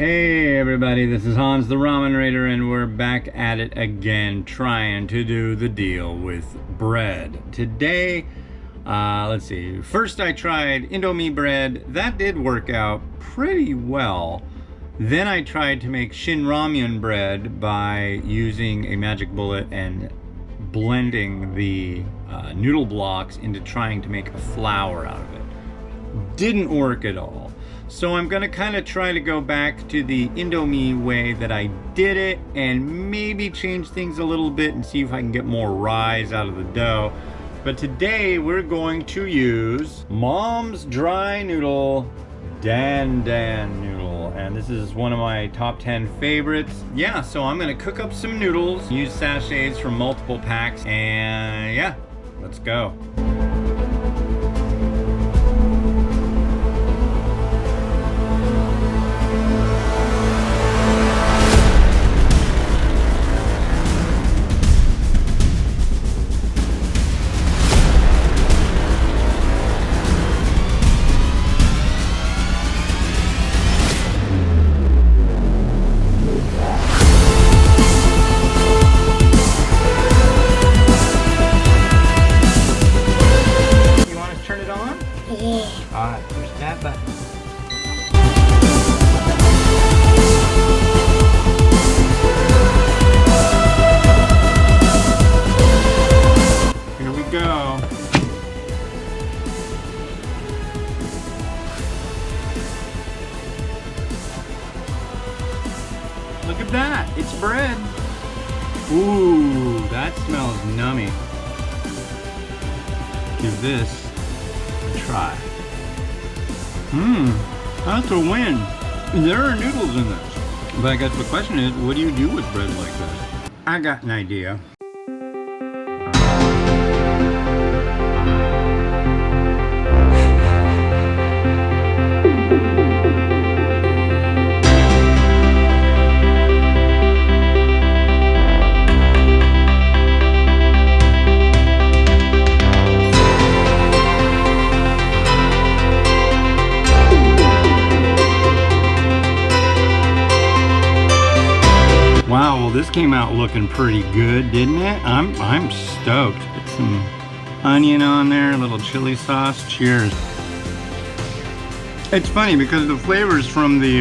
Hey everybody, this is Hans the Ramen Raider, and we're back at it again trying to do the deal with bread. Today, let's see, first I tried Indomie bread. That did work out pretty well. Then I tried to make Shin Ramyun bread by using a magic bullet and blending the noodle blocks into trying to make a flour out of it. Didn't work at all. So I'm gonna kind of try to go back to the Indomie way that I did it and maybe change things a little bit and see if I can get more rise out of the dough. But today we're going to use Mom's Dry Noodle Dan Noodle, and this is one of my top 10 favorites. Yeah, so I'm gonna cook up some noodles, use sachets from multiple packs, and yeah, let's go. Alright, push that button. Here we go. Look at that, it's bread. Ooh, that smells nummy. Give this a try. That's a win. There are noodles in this. But I guess the question is, what do you do with bread like this? I got an idea. Wow, well this came out looking pretty good, didn't it? I'm stoked. Put some onion on there, a little chili sauce. Cheers. It's funny because the flavors from the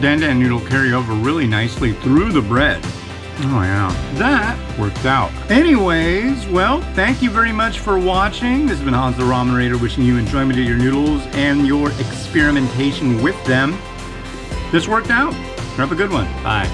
Dan noodle carry over really nicely through the bread. Oh yeah, that worked out. Anyways, well, thank you very much for watching. This has been Hans the Ramen Raider wishing you enjoyment of your noodles and your experimentation with them. This worked out. Have a good one. Bye.